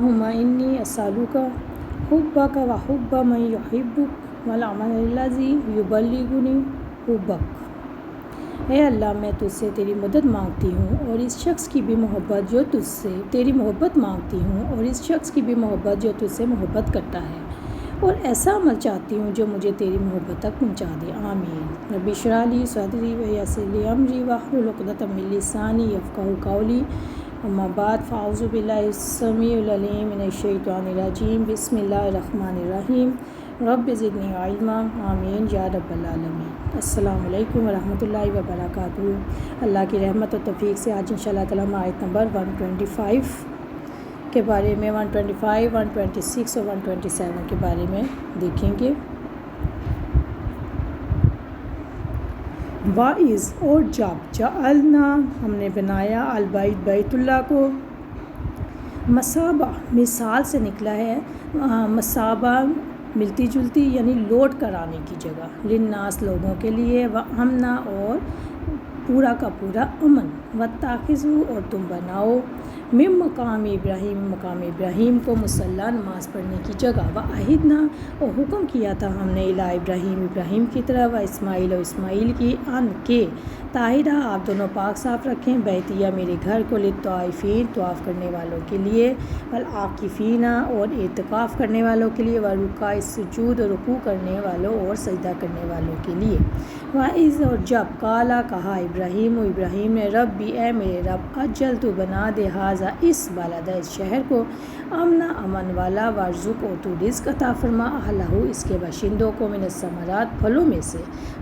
اللہم انی اسألک حبک و حب من یحبک والعمل الذی یبلغنی حبک۔ اے اللہ، میں تجھ سے تیری مدد مانگتی ہوں اور اس شخص کی بھی محبت جو تجھ سے تیری محبت مانگتی ہوں اور اس شخص کی بھی محبت جو تجھ سے محبت کرتا ہے، اور ایسا عمل چاہتی ہوں جو مجھے تیری محبت تک پہنچا دے۔ آمین۔ رب اشرح لی صدری ویسر لی امری واحلل عقدۃ من لسانی یفقہوا قولی۔ اما بعد، فاعوذ باللہ السمیع العلیم من الشیطان الرجیم۔ بسم اللہ الرحمن الرحیم۔ رب زدنی علما۔ آمین یا رب العالمین۔ السلام علیکم ورحمۃ اللہ وبرکاتہ۔ اللہ کی رحمت و توفیق سے آج انشاءاللہ تعالیٰ ہم آیت نمبر 125 کے بارے میں 125، 126 اور 127 کے بارے میں دیکھیں گے۔ وَإِذْ، اور جب، جعلنا، ہم نے بنایا، البیت، بیت اللہ کو، مصابہ، مثال سے نکلا ہے، مصابہ ملتی جلتی یعنی لوٹ کر آنے کی جگہ، للناس، لوگوں کے لیے، وامنا، اور پورا کا پورا امن، واتخذوا، اور تم بناؤ، من مقام ابراہیم، مقام ابراہیم کو مصلی، نماز پڑھنے کی جگہ، وعہدنا، اور حکم کیا تھا ہم نے، الی ابراہیم، ابراہیم کی طرف، اسماعیل، اور اسماعیل کی، ان کے، طاہرہ، آپ دونوں پاک صاف رکھیں، بیتیہ، میرے گھر کو، للطائفین، طواف کرنے والوں کے لیے، والعاکفین، اور اعتکاف کرنے والوں کے لیے، والرکاع السجود، اور رکوع کرنے والوں اور سجدہ کرنے والوں کے لیے۔ وَإِذْ، اور جب، قالا، کہا، ابراہیم، ابراہیم نے، ربی، اے میرے رب، اجل، تو بنا دے، ھذا، اس بلد، اس شہر کو، امنا، امن والا، وارزق، اور تو رزق عطا فرما، اہلہ، اس کے باشندوں کو، من الثمرات، پھلوں میں سے،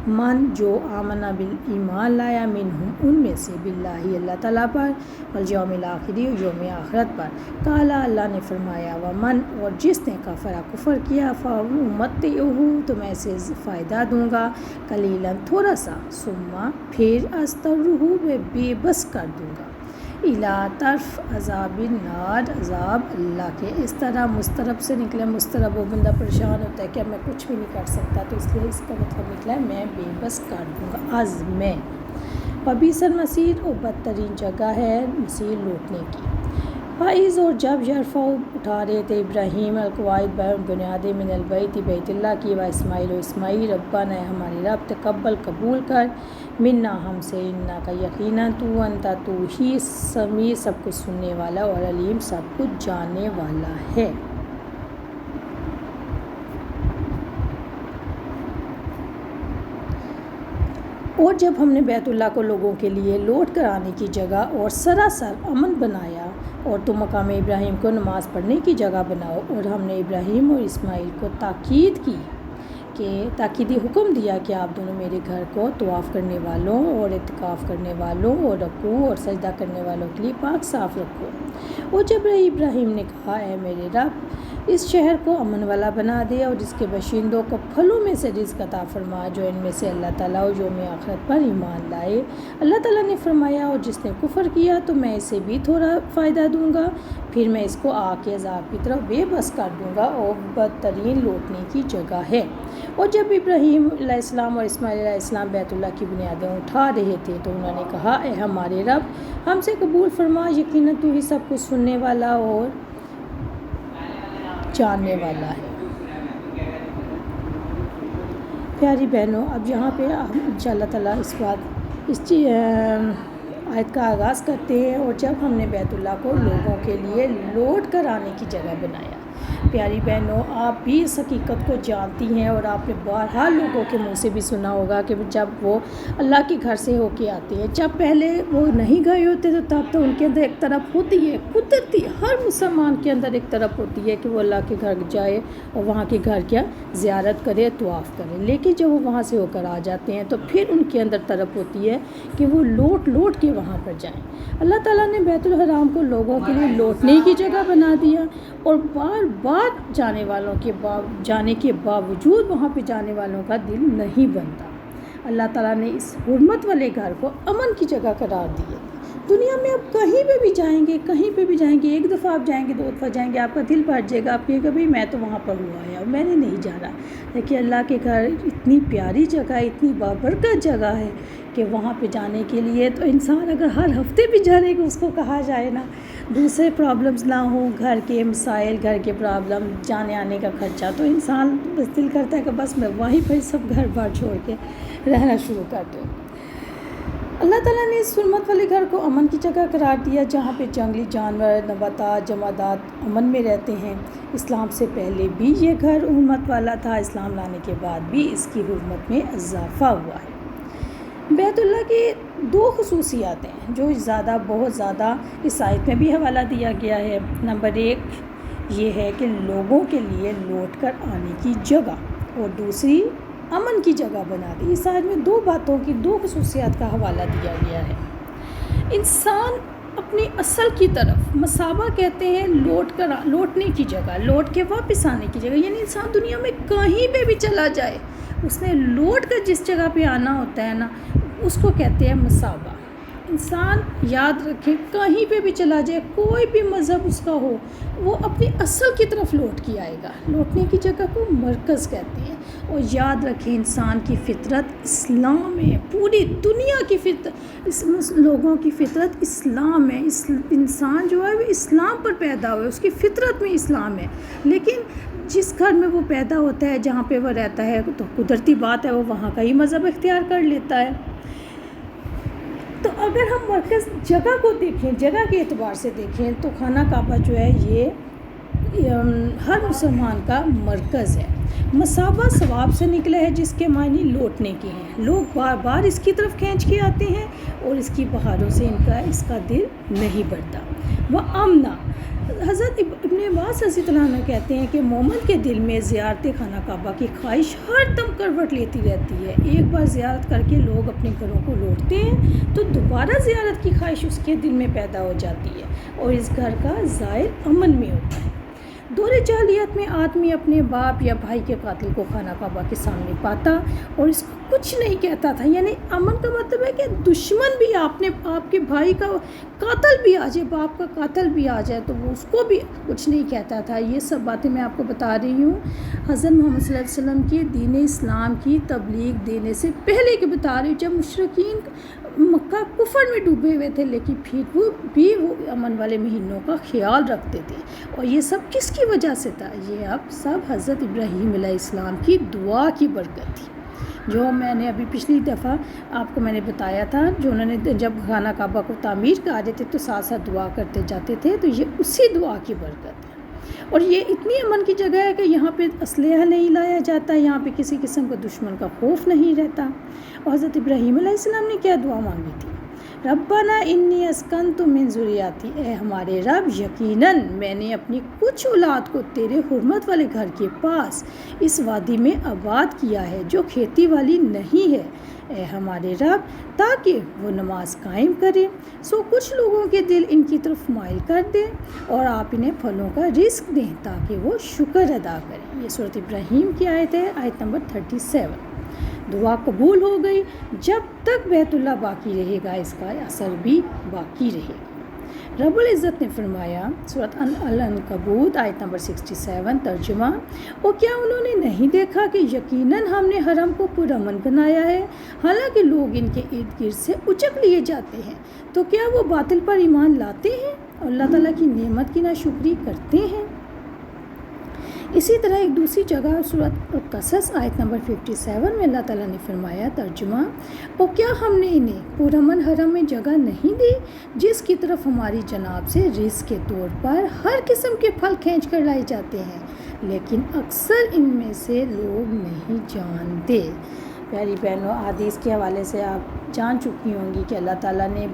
من، جو، آمنا، ایمان لایا، منہم، ان میں سے، باللہ، اللہ تعالیٰ پر، والیوم الآخر، یوم آخرت پر، قالا، اللہ نے فرمایا، ومن، اور جس نے کفر کیا، فأمتعہ، تو میں اسے فائدہ دوں گا، قلیلا، تھوڑا سا، ثم، پھر، اضطرہ، میں بے بس کر دوں گا، الی، طرف، عذاب النار، عذاب اللہ کے۔ اس طرح مسترب سے نکلے، مسترب، وہ بندہ پریشان ہوتا ہے کہ اب میں کچھ بھی نہیں کر سکتا، تو اس لیے اس کا مطلب نکلا ہے میں بے بس کر دوں گا، از، میں، وبئس المصیر، اور بدترین جگہ ہے مصیر لوٹنے کی۔ وَإِذْ، اور جب، یرفع، اٹھا رہے تھے ابراہیم، القواعد، بنیادیں، من البیت، بیت اللہ کی، واسماعیل، و اسماعیل، ربنا، ہمارے رب، تقبل، قبول کر، منا، ہم سے، انکا، یقیناً تو، انتا، تو ہی، سمیع، سب کچھ سننے والا، اور علیم، سب کچھ جاننے والا ہے۔ اور جب ہم نے بیت اللہ کو لوگوں کے لیے لوٹ کر آنے کی جگہ اور سراسر امن بنایا، اور تم مقام ابراہیم کو نماز پڑھنے کی جگہ بناؤ، اور ہم نے ابراہیم اور اسماعیل کو تاکید کی کہ تاکیدی حکم دیا کہ آپ دونوں میرے گھر کو طواف کرنے والوں اور اعتکاف کرنے والوں اور رکوع اور سجدہ کرنے والوں کے لیے پاک صاف رکھو۔ اور جب ابراہیم نے کہا، اے میرے رب، اس شہر کو امن والا بنا دے اور اس کے باشندوں کو پھلوں میں سے رزق عطا فرما، جو ان میں سے اللہ تعالیٰ اور یوم آخرت پر ایمان لائے۔ اللہ تعالیٰ نے فرمایا، اور جس نے کفر کیا تو میں اسے بھی تھوڑا فائدہ دوں گا، پھر میں اس کو آگ کے عذاب کی طرف بے بس کر دوں گا، اور بدترین لوٹنے کی جگہ ہے۔ اور جب ابراہیم علیہ السلام اور اسماعیل علیہ السلام بیت اللہ کی بنیادیں اٹھا رہے تھے تو انہوں نے کہا، اے ہمارے رب، ہم سے قبول فرما، یقیناً تو ہی سب کچھ سننے والا اور جاننے والا ہے۔ پیاری بہنوں، اب یہاں پہ انشاءاللہ تعالیٰ اس آیت کا آغاز کرتے ہیں، اور جب ہم نے بیت اللہ کو لوگوں کے لیے لوٹ کر آنے کی جگہ بنایا۔ پیاری بہنوں، آپ بھی اس حقیقت کو جانتی ہیں، اور آپ نے بہرحال لوگوں کے منہ سے بھی سنا ہوگا کہ جب وہ اللہ کے گھر سے ہو کے آتے ہیں، جب پہلے وہ نہیں گئے ہوتے تو تب تو ان کے اندر ایک طرف ہوتی ہے، قدرتی ہر مسلمان کے اندر ایک طرف ہوتی ہے کہ وہ اللہ کے گھر جائے اور وہاں کے گھر کیا زیارت کرے، طواف کرے، لیکن جب وہ وہاں سے ہو کر آ جاتے ہیں تو پھر ان کے اندر طرف ہوتی ہے کہ وہ لوٹ لوٹ کے وہاں پر جائیں۔ اللہ تعالیٰ نے بیت الحرام کو لوگوں کے لیے لوٹنے کی جگہ بنا دیا، اور بار بار جانے کے باوجود وہاں پہ جانے والوں کا دل نہیں بنتا۔ اللہ تعالیٰ نے اس حرمت والے گھر کو امن کی جگہ قرار دی ہے۔ دنیا میں آپ کہیں پہ بھی جائیں گے، کہیں پہ بھی جائیں گے، ایک دفعہ آپ جائیں گے، 2 دفعہ جائیں گے، آپ کا دل بھر جائے گا، آپ کہے گا بھائی میں تو وہاں پر ہوا ہے اور میں نے نہیں جانا۔ لیکن اللہ کے گھر اتنی پیاری جگہ ہے، اتنی بابرکت جگہ ہے کہ وہاں پہ جانے کے لیے تو انسان اگر ہر ہفتے بھی جانے کو اس کو کہا جائے نا، دوسرے پرابلمز نہ ہوں، گھر کے مسائل، گھر کے پرابلم، جانے آنے کا خرچہ، تو انسان بس دل کرتا ہے کہ بس میں وہیں پہ سب گھر بار چھوڑ کے رہنا شروع کر دوں۔ اللہ تعالیٰ نے اس حرمت والے گھر کو امن کی جگہ قرار دیا جہاں پہ جنگلی جانور، نباتات، جمادات امن میں رہتے ہیں۔ اسلام سے پہلے بھی یہ گھر حرمت والا تھا، اسلام لانے کے بعد بھی اس کی حرمت میں اضافہ ہوا ہے۔ بیت اللہ کی دو خصوصیات ہیں جو بہت زیادہ اس آیت میں بھی حوالہ دیا گیا ہے۔ نمبر 1 یہ ہے کہ لوگوں کے لیے لوٹ کر آنے کی جگہ، اور دوسری امن کی جگہ بنا دی۔ اس آیت میں دو باتوں کی، دو خصوصیات کا حوالہ دیا گیا ہے۔ انسان اپنی اصل کی طرف، مصابہ کہتے ہیں لوٹنے کی جگہ، لوٹ کے واپس آنے کی جگہ، یعنی انسان دنیا میں کہیں پہ بھی چلا جائے، اس نے لوٹ کر جس جگہ پہ آنا ہوتا ہے نا، اس کو کہتے ہیں مصابہ۔ انسان یاد رکھے، کہیں پہ بھی چلا جائے، کوئی بھی مذہب اس کا ہو، وہ اپنی اصل کی طرف لوٹ کے آئے گا۔ لوٹنے کی جگہ کو مرکز کہتے ہیں۔ اور یاد رکھیں، انسان کی فطرت اسلام ہے، پوری دنیا کی فطرت، لوگوں کی فطرت اسلام ہے۔ انسان جو ہے وہ اسلام پر پیدا ہوا ہے، اس کی فطرت میں اسلام ہے۔ لیکن جس گھر میں وہ پیدا ہوتا ہے، جہاں پہ وہ رہتا ہے، تو قدرتی بات ہے وہ وہاں کا ہی مذہب اختیار کر لیتا ہے۔ تو اگر ہم مرکز جگہ کو دیکھیں، جگہ کے اعتبار سے دیکھیں، تو خانہ کعبہ جو ہے یہ ہر مسلمان کا مرکز ہے۔ مصابہ ثواب سے نکلا ہے، جس کے معنی لوٹنے کے ہیں۔ لوگ بار بار اس کی طرف کھینچ کے آتے ہیں اور اس کی بہاروں سے اس کا دل نہیں بھرتا۔ وہ آمنا، حضرت ابن عباس رضی اللہ عنہ کہتے ہیں کہ مومن کے دل میں زیارت خانہ کعبہ کی خواہش ہر دم کروٹ لیتی رہتی ہے۔ ایک بار زیارت کر کے لوگ اپنے گھروں کو لوٹتے ہیں تو دوبارہ زیارت کی خواہش اس کے دل میں پیدا ہو جاتی ہے، اور اس گھر کا زائر امن میں ہوتا ہے۔ دور جاہلیت میں آدمی اپنے باپ یا بھائی کے قاتل کو خانہ کعبہ کے سامنے پاتا اور اس کو کچھ نہیں کہتا تھا۔ یعنی امن کا مطلب ہے کہ دشمن بھی آپ کے بھائی کا قاتل بھی آ جائے، باپ کا قاتل بھی آ جائے، تو وہ اس کو بھی کچھ نہیں کہتا تھا۔ یہ سب باتیں میں آپ کو بتا رہی ہوں حضرت محمد صلی اللہ علیہ وسلم کی دین اسلام کی تبلیغ دینے سے پہلے کے بتا رہی ہوں، جب مشرکین مکہ کفر میں ڈوبے ہوئے تھے، لیکن پھر وہ امن والے مہینوں کا خیال رکھتے تھے۔ اور یہ سب کس کی وجہ سے تھا؟ یہ اب سب حضرت ابراہیم علیہ السلام کی دعا کی برکت تھی، جو میں نے ابھی پچھلی دفعہ آپ کو میں نے بتایا تھا، جو انہوں نے جب خانہ کعبہ کو تعمیر کر رہے تھے تو ساتھ ساتھ دعا کرتے جاتے تھے، تو یہ اسی دعا کی برکت ہے۔ اور یہ اتنی امن کی جگہ ہے کہ یہاں پہ اسلحہ نہیں لایا جاتا، یہاں پہ کسی قسم کا دشمن کا خوف نہیں رہتا۔ اور حضرت ابراہیم علیہ السلام نے کیا دعا مانگی تھی؟ ربنا انی اسکنت من ذریاتی، اے ہمارے رب، یقیناً میں نے اپنی کچھ اولاد کو تیرے حرمت والے گھر کے پاس اس وادی میں آباد کیا ہے جو کھیتی والی نہیں ہے، اے ہمارے رب، تاکہ وہ نماز قائم کرے۔ سو کچھ لوگوں کے دل ان کی طرف مائل کر دیں اور آپ انہیں پھلوں کا رزق دیں تاکہ وہ شکر ادا کریں۔ یہ سورۃ ابراہیم کی آیت ہے، آیت نمبر 37۔ دعا قبول ہو گئی۔ جب تک بیت اللہ باقی رہے گا اس کا اثر بھی باقی رہے گا۔ رب العزت نے فرمایا، سورۃ العنکبوت آیت نمبر 67، ترجمہ، اور کیا انہوں نے نہیں دیکھا کہ یقیناً ہم نے حرم کو پرامن بنایا ہے، حالانکہ لوگ ان کے ارد گرد سے اچک لیے جاتے ہیں، تو کیا وہ باطل پر ایمان لاتے ہیں اور اللہ تعالیٰ کی نعمت کی ناشکری کرتے ہیں؟ اسی طرح ایک دوسری جگہ سورۃ القصص آیت نمبر 57 میں اللہ تعالیٰ نے فرمایا، ترجمہ، اور کیا ہم نے انہیں پرامن حرم میں جگہ نہیں دی جس کی طرف ہماری جناب سے رزق کے طور پر ہر قسم کے پھل کھینچ کر لائے جاتے ہیں، لیکن اکثر ان میں سے لوگ نہیں جانتے۔ پیاری بہنوں، حدیث کے حوالے سے آپ جان چکی ہوں گی کہ اللہ تعالیٰ نے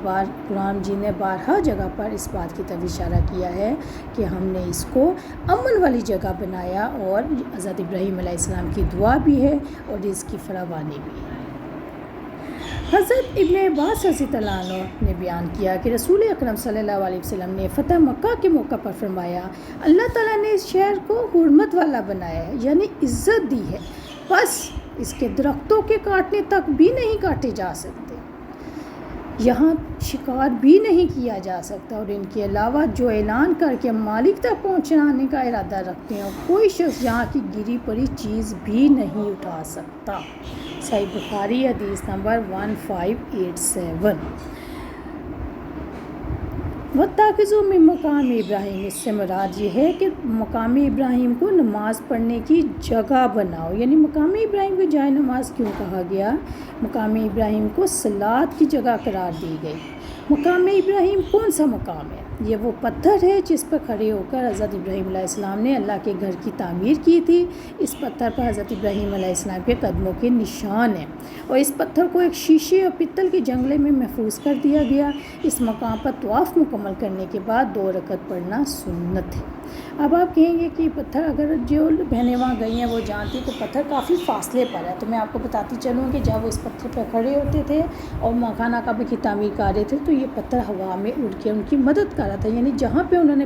قرآن جی نے بارہا جگہ پر اس بات کی طرف اشارہ کیا ہے کہ ہم نے اس کو امن والی جگہ بنایا، اور حضرت ابراہیم علیہ السلام کی دعا بھی ہے اور اس کی فراوانی بھی ہے۔ حضرت ابن عباس رضی اللہ عنہ نے بیان کیا کہ رسول اکرم صلی اللہ علیہ وسلم نے فتح مکہ کے موقع پر فرمایا، اللہ تعالیٰ نے اس شہر کو حرمت والا بنایا ہے، یعنی عزت دی ہے، بس اس کے درختوں کے کاٹنے تک بھی نہیں کاٹے جا سکتے۔ یہاں شکار بھی نہیں کیا جا سکتا، اور ان کے علاوہ جو اعلان کر کے مالک تک پہنچانے کا ارادہ رکھتے ہیں، کوئی شخص یہاں کی گری پڑی چیز بھی نہیں اٹھا سکتا۔ صحیح بخاری حدیث نمبر 1587۔ وَاتَّخِذُوا مِن مقام ابراہیم، اس سے مراد یہ ہے کہ مقام ابراہیم کو نماز پڑھنے کی جگہ بناؤ، یعنی مقام ابراہیم کو جائے نماز کیوں کہا گیا؟ مقام ابراہیم کو صلاۃ کی جگہ قرار دی گئی۔ مقام ابراہیم کون سا مقام ہے؟ یہ وہ پتھر ہے جس پر کھڑے ہو کر حضرت ابراہیم علیہ السلام نے اللہ کے گھر کی تعمیر کی تھی۔ اس پتھر پر حضرت ابراہیم علیہ السلام کے قدموں کے نشان ہیں، اور اس پتھر کو ایک شیشے اور پتل کے جنگلے میں محفوظ کر دیا گیا۔ اس مقام پر طواف مکمل کرنے کے بعد 2 رکعت پڑھنا سنت ہے۔ اب آپ کہیں گے کہ پتھر، اگر جو بہنیں وہاں گئی ہیں وہ جانتی تو پتھر کافی فاصلے پر ہے، تو میں آپ کو بتاتی چلوں کہ جب وہ اس پتھر پر کھڑے ہوتے تھے اور خانہ کعبہ کی تعمیر کر رہے تھے تو یہ پتھر ہوا میں اڑ کے ان کی مدد کر رہا تھا، یعنی جہاں پہ انہوں نے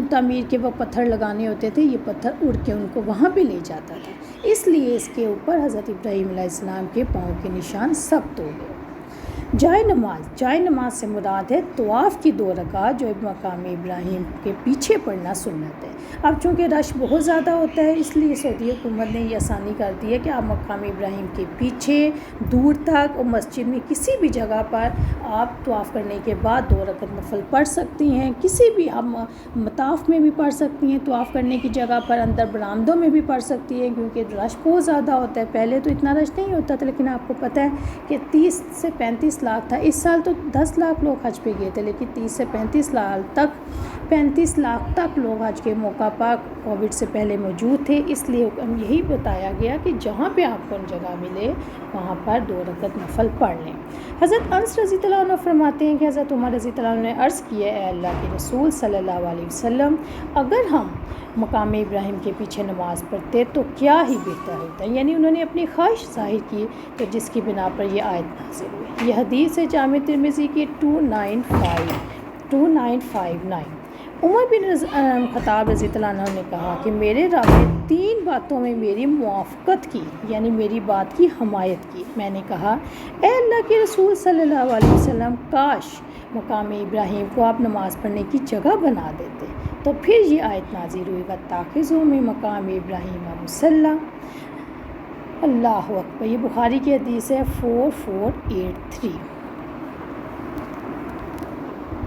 تعمیر کے وہ پتھر لگانے ہوتے تھے یہ پتھر اڑ کے ان کو وہاں پہ لے جاتا تھا، اس لیے اس کے اوپر حضرت ابراہیم علیہ السلام کے پاؤں کے نشان ثبت ہو گئے۔ جائے نماز سے مراد ہے طواف کی 2 رکعت جو مقام ابراہیم کے پیچھے پڑھنا سنت ہے۔ اب چونکہ رش بہت زیادہ ہوتا ہے اس لیے سعودی حکومت نے یہ آسانی کر دی ہے کہ آپ مقام ابراہیم کے پیچھے دور تک اور مسجد میں کسی بھی جگہ پر آپ طواف کرنے کے بعد 2 رکعت نفل پڑھ سکتی ہیں، کسی بھی آپ مطاف میں بھی پڑھ سکتی ہیں، طواف کرنے کی جگہ پر اندر برآمدوں میں بھی پڑھ سکتی ہیں، کیونکہ رش بہت زیادہ ہوتا ہے۔ پہلے تو اتنا رش نہیں ہوتا تھا، لیکن آپ کو پتہ ہے کہ 30 سے 35 لاکھ تھا، اس سال تو 10 لاکھ لوگ حج پہ گئے تھے، لیکن 30 سے 35 لاکھ تک لوگ حج کے موقع پر کووڈ سے پہلے موجود تھے، اس لیے یہی بتایا گیا کہ جہاں پہ آپ کو جگہ ملے وہاں پر 2 رکعت نفل پڑھ لیں۔ حضرت انس رضی اللہ عنہ فرماتے ہیں کہ حضرت عمر رضی اللہ عنہ نے عرض کیا، اے اللہ کے رسول صلی اللہ علیہ وسلم، اگر ہم مقام ابراہیم کے پیچھے نماز پڑھتے تو کیا ہی بہتر ہوتا ہے، یعنی انہوں نے اپنی خواہش ظاہر کی تو جس کی بنا پر یہ آیت نازل ہوئی۔ یہ حدیث ہے جامع ترمذی کی 2959۔ عمر بن خطاب رضی اللہ عنہ نے کہا کہ میرے رب نے 3 باتوں میں میری موافقت کی، یعنی میری بات کی حمایت کی۔ میں نے کہا، اے اللہ کے رسول صلی اللہ علیہ وسلم، کاش مقام ابراہیم کو آپ نماز پڑھنے کی جگہ بنا دیتے، تو پھر یہ آیت نازل ہوئی، وَاتَّخِذُوا مِن مقام ابراہیم مصلی۔ اللہ اکبر۔ یہ بخاری کی حدیث ہے 4483۔